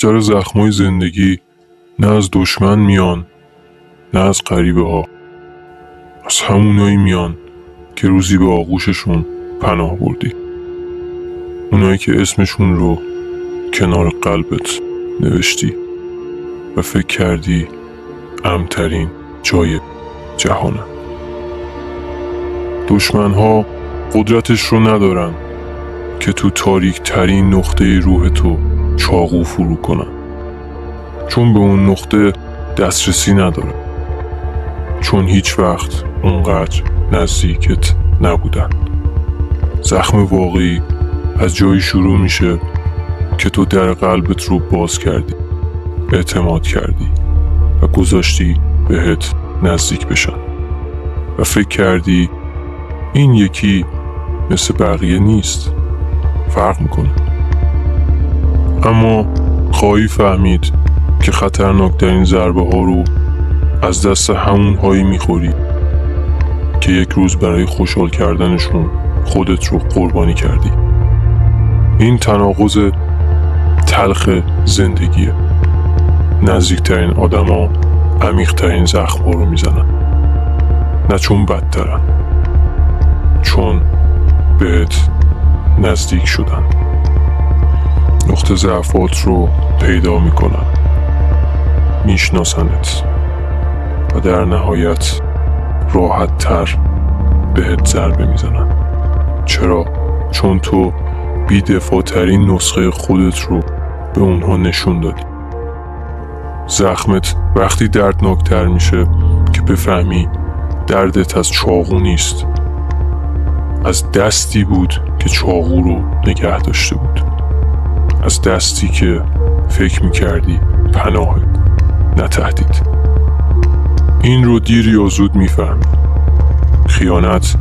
بالاخره زخمای زندگی نه از دشمن میان نه از غریبه ها، از همونایی میان که روزی به آغوششون پناه بردی، اونایی که اسمشون رو کنار قلبت نوشتی و فکر کردی امن‌ترین جای جهانه. دشمن ها قدرتش رو ندارن که تو تاریک ترین نقطه روح تو چاقو فرو کنن، چون به اون نقطه دسترسی نداره، چون هیچ وقت اونقدر نزدیکت نبودن. زخم واقعی از جایی شروع میشه که تو در قلبت رو باز کردی، اعتماد کردی و گذاشتی بهت نزدیک بشن و فکر کردی این یکی مثل بقیه نیست، فرق میکنه. اما خواهی فهمید که خطرناکترین ضربه ها رو از دست همون هایی میخوری که یک روز برای خوشحال کردنشون خودت رو قربانی کردی. این تناقض تلخ زندگیه. نزدیکترین آدما عمیق‌ترین زخم ها رو میزنن، نه چون بدترن، چون بهت نزدیک شدن. نقطه ضعفات رو پیدا میکنن، میشناسنت و در نهایت راحت تر بهت ضربه میزنن. چرا؟ چون تو بی‌دفاع ترین نسخه خودت رو به اونها نشون دادی. زخمت وقتی دردناکتر میشه که بفهمی دردت از چاقو نیست، از دستی بود که چاقو رو نگه داشته بود، از دستی که فکر میکردی پناهه نه تهدید. این رو دیر یا زود میفهمی. خیانت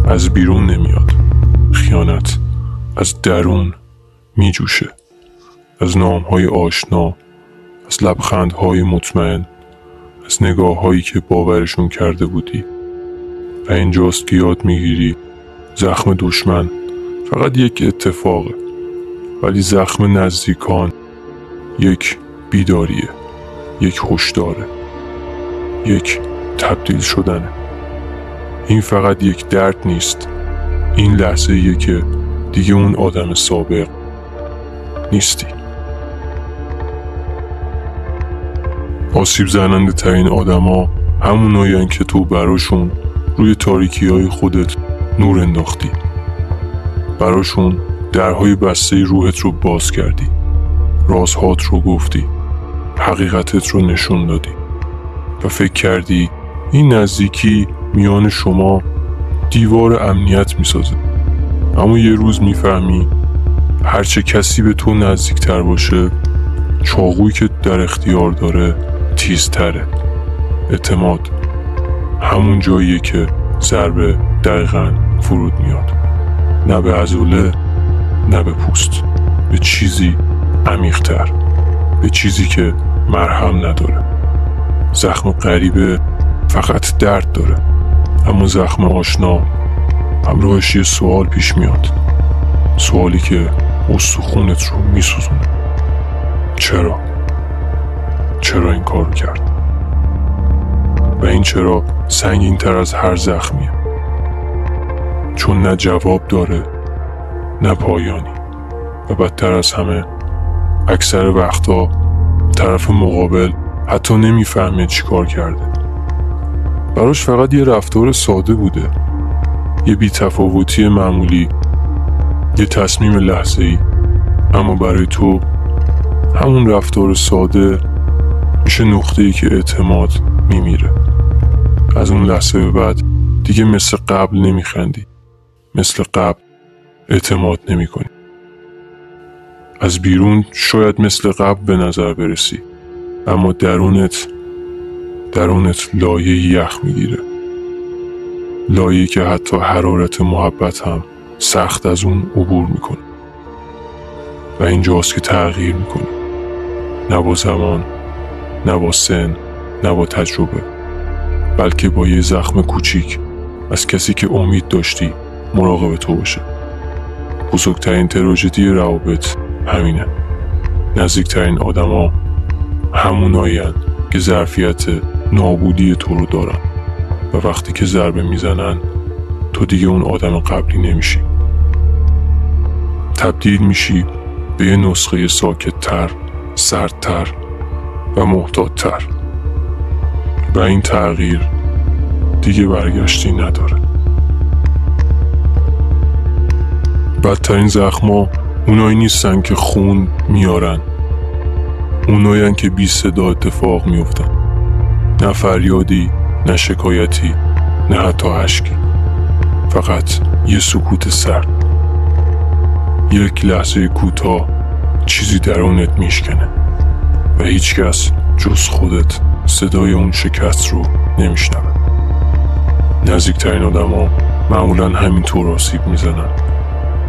از بیرون نمیاد، خیانت از درون میجوشه، از نامهای آشنا، از لبخندهای مطمئن، از نگاههایی که باورشون کرده بودی. و اینجاست که یاد میگیری زخم دشمن فقط یک اتفاقه، ولی زخم نزدیکان یک بیداریه، یک هشداره، یک تبدیل شدنه. این فقط یک درد نیست، این لحظه ایه که دیگه اون آدم سابق نیستی. آسیب زننده ترین آدم ها همونایین که تو براشون روی تاریکی های خودت نور انداختی، براشون درهای بسته روحت رو باز کردی، رازهات رو گفتی، حقیقتت رو نشون دادی و فکر کردی این نزدیکی میان شما دیوار امنیت میسازه. اما یه روز میفهمی هرچه کسی به تو نزدیکتر باشه، چاقویی که در اختیار داره تیزتره. اعتماد همون جاییه که ضربه دقیقاً فرود میاد، نه به عضله نه به پوست، به چیزی عمیق‌تر، به چیزی که مرهم نداره. زخم غریبه فقط درد داره، اما زخم آشنا همراهش یه سوال پیش میاد، سوالی که استخونت رو میسوزونه. چرا این کار رو کرد؟ و این چرا سنگین تر از هر زخمیه، چون نه جواب داره نه پایانی. و بدتر از همه اکثر وقتا طرف مقابل حتی نمیفهمه چی کار کرده. براش فقط یه رفتار ساده بوده، یه بی‌تفاوتی معمولی، یه تصمیم لحظه‌ای. اما برای تو همون رفتار ساده میشه نقطه‌ای که اعتماد میمیره. از اون لحظه به بعد دیگه مثل قبل نمیخندی، مثل قبل اعتماد نمیکنی. از بیرون شاید مثل قبل به نظر برسی، اما درونت لایه یخ میگیره، لایه‌ای که حتی حرارت محبت هم سخت از اون عبور میکنه. و اینجاست که تغییر میکنی، نه با زمان، نه با سن، نه با تجربه، بلکه با یه زخم کوچیک از کسی که امید داشتی مراقب تو باشه. بزرگترین تراژدی روابط همینه، نزدیکترین آدما همونایین که ظرفیت نابودی تو رو دارن و وقتی که ضربه میزنن تو دیگه اون آدم قبلی نمیشی. تبدیل میشی به یه نسخه ساکت‌تر، سردتر و محتاط‌تر و این تغییر دیگه برگشتی نداره. بدترین زخما اونایی نیستن که خون میارن، اونایین که بی صدا اتفاق میفتن. نه فریادی، نه شکایتی، نه حتی اشکی، فقط یه سکوت سرد. یک لحظه کوتاه چیزی درونت میشکنه و هیچ کس جز خودت صدای اون شکست رو نمیشنوه. نزدیکترین آدما معمولا همینطور آسیب میزنن،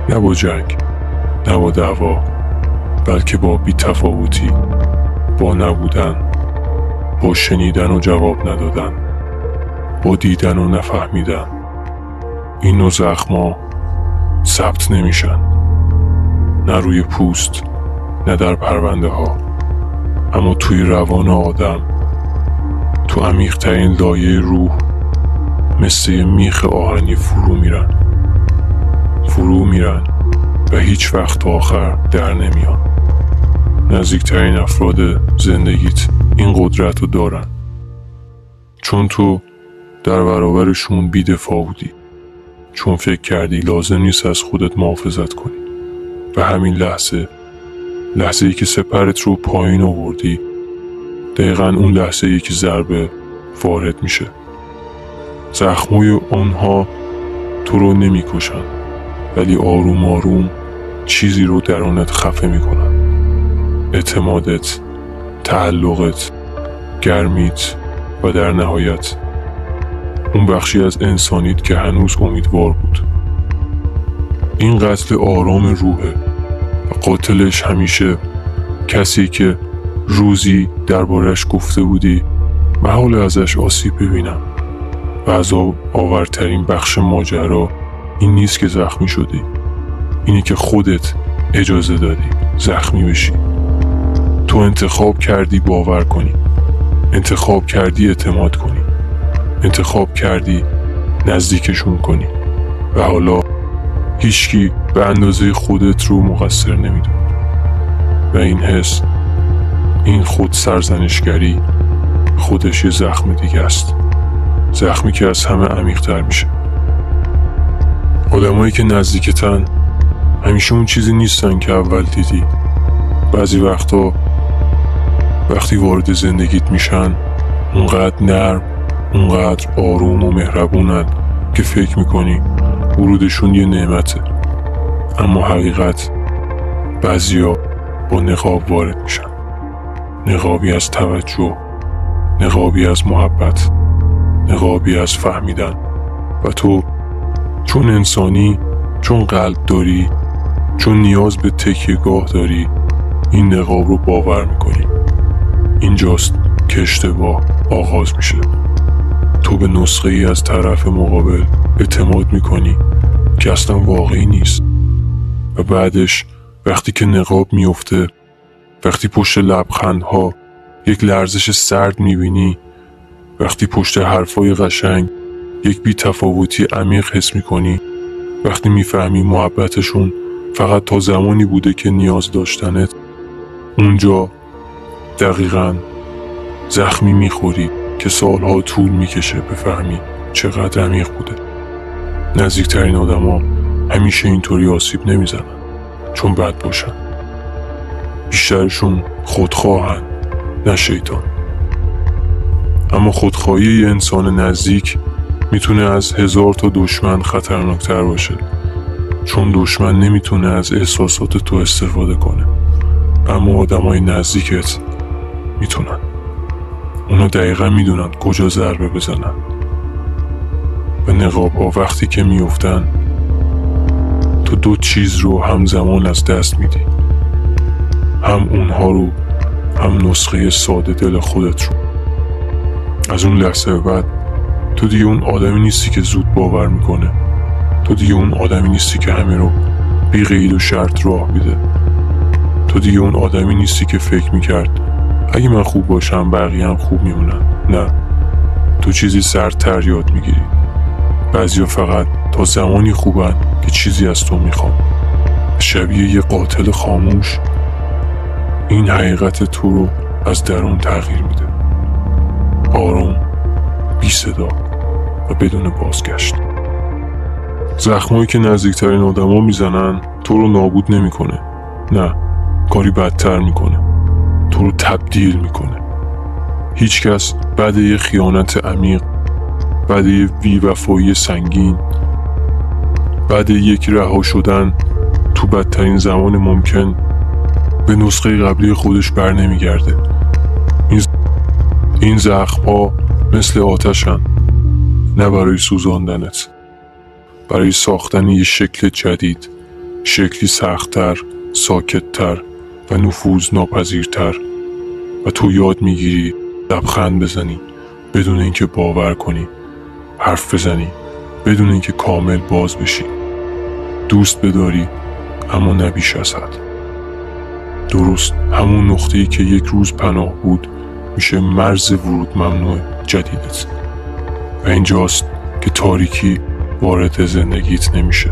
نه با جنگ، نه با دعوا، بلکه با بی‌تفاوتی، با نبودن، با شنیدن و جواب ندادن، با دیدن و نفهمیدن. این نوع زخما ثبت نمیشن، نه روی پوست، نه در پرونده ها، اما توی روان آدم، تو عمیق‌ترین لایه روح، مثل یه میخ آهنی فرو میرن و هیچ وقت تا آخر در نمیان. نزدیکترین افراد زندگیت این قدرت رو دارن، چون تو در برابرشون بی‌دفاع بودی، چون فکر کردی لازم نیست از خودت محافظت کنی و همین لحظه‌ای که سپرت رو پایین آوردی، دقیقاً اون لحظه‌ای که ضربه وارد میشه. زخمای آنها تو رو نمیکشن، ولی آروم آروم چیزی رو درونت خفه میکنن. اعتمادت، تعلقت، گرمیت و در نهایت اون بخشی از انسانیت که هنوز امیدوار بود. این قتل آرام روحه و قاتلش همیشه کسی که روزی دربارش گفته بودی محال ازش آسیب ببینم. و عذاب آورترین بخش ماجرا این نیست که زخمی شدی، اینی که خودت اجازه دادی زخمی بشی. تو انتخاب کردی باور کنی، انتخاب کردی اعتماد کنی، انتخاب کردی نزدیکشون کنی و حالا هیچکی به اندازه خودت رو مقصر نمیدونه. و این حس، این خود سرزنشگری خودش یه زخم دیگه است، زخمی که از همه عمیق‌تر میشه. آدمایی که نزدیکتن همیشه اون چیزی نیستن که اول دیدی. بعضی وقتا وقتی وارد زندگیت میشن اونقدر نرم، اونقدر آروم و مهربونن که فکر میکنی ورودشون یه نعمته، اما حقیقت بعضیا با نقاب وارد میشن. نقابی از توجه، نقابی از محبت، نقابی از فهمیدن. و تو چون انسانی، چون قلب داری، چون نیاز به تکیه‌گاه داری، این نقاب رو باور میکنی. اینجاست که اشتباه آغاز میشه. تو به نسخه ای از طرف مقابل اعتماد میکنی که اصلا واقعی نیست و بعدش وقتی که نقاب میفته، وقتی پشت لبخندها یک لرزش سرد میبینی، وقتی پشت حرفای قشنگ یک بی‌تفاوتی عمیق حس میکنی، وقتی میفهمی محبتشون فقط تا زمانی بوده که نیاز داشتنت، اونجا دقیقاً زخمی میخوری که سالها طول میکشه بفهمی چقدر عمیق بوده. نزدیکترین آدما همیشه اینطوری آسیب نمیزنن چون بد باشن، بیشترشون خودخواهن، نه شیطان. اما خودخواهی یه انسان نزدیک میتونه از 1000 تا دشمن خطرناکتر باشه، چون دشمن نمیتونه از احساسات تو استفاده کنه، اما آدمای نزدیکت میتونن. اونا دقیقا میدونن کجا ضربه بزنن و نقاب ها وقتی که میفتن تو دو چیز رو همزمان از دست میدی، هم اونها رو، هم نسخه ساده دل خودت رو. از اون لحظه بعد تو دیگه اون آدمی نیستی که زود باور میکنه، تو دیگه اون آدمی نیستی که همه رو بی قید و شرط راه میده. تو دیگه اون آدمی نیستی که فکر میکرد اگه من خوب باشم بقیه هم خوب میمونن. نه، تو چیزی سردتر یاد میگیری. بعضیا فقط تا زمانی خوبن که چیزی از تو میخوان. شبیه یه قاتل خاموش این حقیقت تو رو از درون تغییر میده. آروم، بی صدا و بدون بازگشت. زخمایی که نزدیکترین آدما میزنن تو رو نابود نمیکنه. نه، کاری بدتر میکنه. تو رو تبدیل میکنه. هیچ کس بعد یه خیانت عمیق، بعد یه بی‌وفایی سنگین، بعد یک رها شدن تو بدترین زمان ممکن به نسخه قبلی خودش بر نمیگرده. این زخم‌ها مثل آتشن، نه برای سوزاندنت، برای ساختن یه شکل جدید، شکلی سخت‌تر، ساکت‌تر و نفوذ ناپذیرتر. و تو یاد میگیری لبخند بزنی بدون اینکه باور کنی، حرف بزنی بدون اینکه کامل باز بشی، دوست بداری اما نه بیش از حد. درست همون نقطه‌ای که یک روز پناه بود میشه مرز ورود ممنوع جدیدت. و اینجاست که تاریکی وارد زندگیت نمیشه،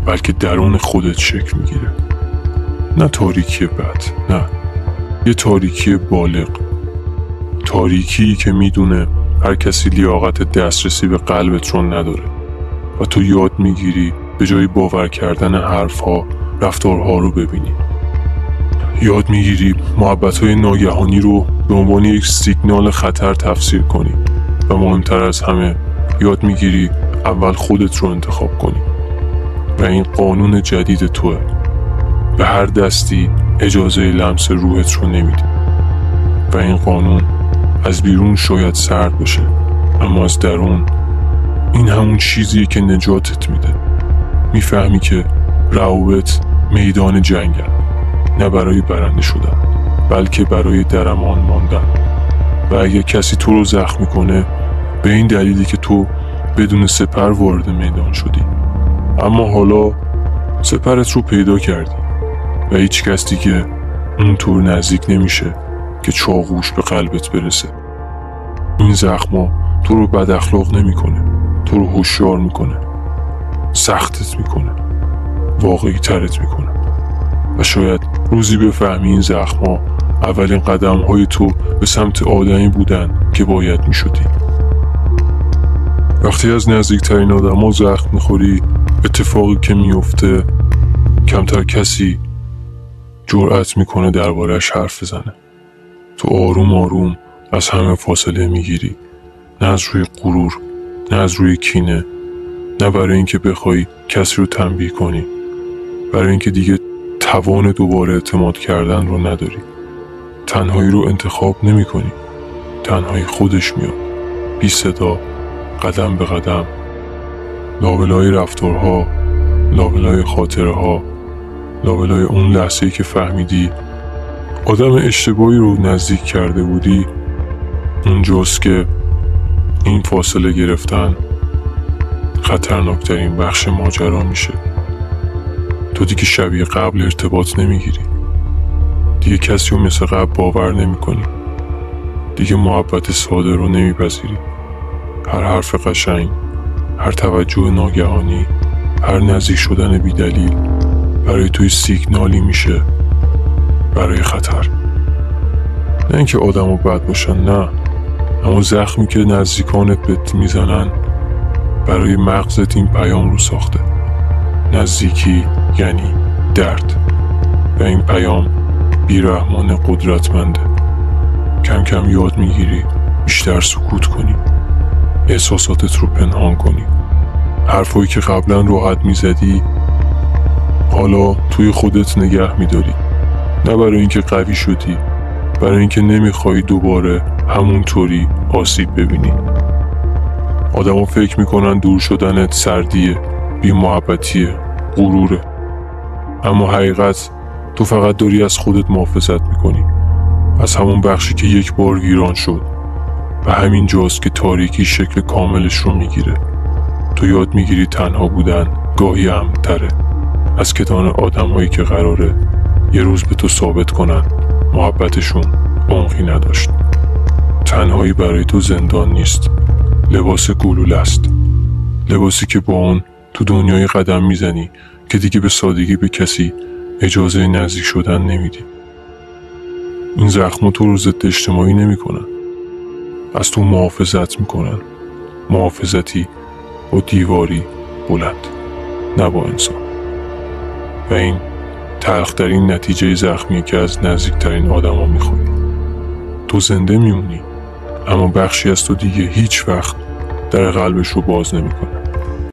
بلکه درون خودت شکل میگیره. نه تاریکی بد، نه، یه تاریکی بالغ. تاریکی که میدونه هر کسی لیاقت دسترسی به قلبت رو نداره و تو یاد میگیری به جای باور کردن حرفها رفتارها رو ببینی. یاد میگیری محبت‌های ناگهانی رو به عنوان یک سیگنال خطر تفسیر کنی و مهمتر از همه یاد میگیری اول خودت رو انتخاب کنی. و این قانون جدید توه. به هر دستی اجازه لمس روحت رو نمیدی. و این قانون از بیرون شاید سرد باشه، اما از درون این همون چیزیه که نجاتت میده. میفهمی که روابط میدان جنگن، نه برای برنده شدن بلکه برای در امان ماندن. و اگه کسی تو رو زخم میکنه به این دلیلی که تو بدون سپر وارد میدان شدی، اما حالا سپرت رو پیدا کردی و هیچ کس دیگه اونطور نزدیک نمیشه که چاقوش به قلبت برسه. این زخما تو رو بد اخلاق نمیکنه، تو رو هوشیار میکنه، سختت میکنه، واقعی ترت میکنه. و شاید روزی بفهمی این زخما اولین قدم های تو به سمت آدمی بودن که باید میشدی. وقتی از نزدیکترین آدم ها زخم میخوری، اتفاقی که میفته کمتر کسی جرأت میکنه درباره‌اش حرف بزنه. تو آروم آروم از همه فاصله میگیری، نه از روی غرور، نه از روی کینه، نه برای اینکه بخوای کسی رو تنبیه کنی، برای اینکه دیگه توان دوباره اعتماد کردن رو نداری. تنهایی رو انتخاب نمی کنی. تنهایی خودش میاد، بی صدا، قدم به قدم. لابلای رفتارها، لابلای خاطرها، لابلای اون لحظه‌ای که فهمیدی آدم اشتباهی رو نزدیک کرده بودی، اونجاست که این فاصله گرفتن خطرناکترین بخش ماجرا میشه. تو دیگه شبیه قبل ارتباط نمیگیری، دیگه کسی رو مثل قبل باور نمی کنی، دیگه محبت ساده رو نمیپذیری. هر حرف قشنگ، هر توجه ناگهانی، هر نزدیک شدن بی دلیل برای توی سیگنالی میشه برای خطر. نه اینکه آدمو بد باشن، نه، اما زخمی که نزدیکانت بهت میزنن برای مغزت این پیام رو ساخته: نزدیکی یعنی درد. و این پیام بیرحمانه قدرتمنده. کم کم یاد میگیری بیشتر سکوت کنی، احساساتت رو پنهان کنی. حرفایی که قبلا راحت میزدی حالا توی خودت نگه میداری، نه برای اینکه قوی شدی، برای اینکه نمیخوای دوباره همونطوری آسیب ببینی. آدما فکر میکنن دور شدنت سردیه، بی محبتیه، غروره، اما حقیقت تو فقط داری از خودت محافظت میکنی، از همون بخشی که یک بار ویران شد. و همین جاست که تاریکی شکل کاملش رو میگیره. تو یاد میگیری تنها بودن گاهی امن‌تره از کنار آدم‌هایی که قراره یه روز به تو ثابت کنن محبتشون عمقی نداشت. تنهایی برای تو زندان نیست، لباس گلوله است. لباسی که با اون تو دنیای قدم میزنی که دیگه به سادگی به کسی اجازه نزدیک شدن نمیدی. این زخم تو رو ضد اجتماعی نمی کنن. از تو محافظت میکنن. محافظتی با دیواری بلند، نه با انسان. و این تلخترین نتیجه زخمیه که از نزدیکترین آدم ها میخوری. تو زنده میمونی، اما بخشی از تو دیگه هیچ وقت در قلبش رو باز نمیکنه.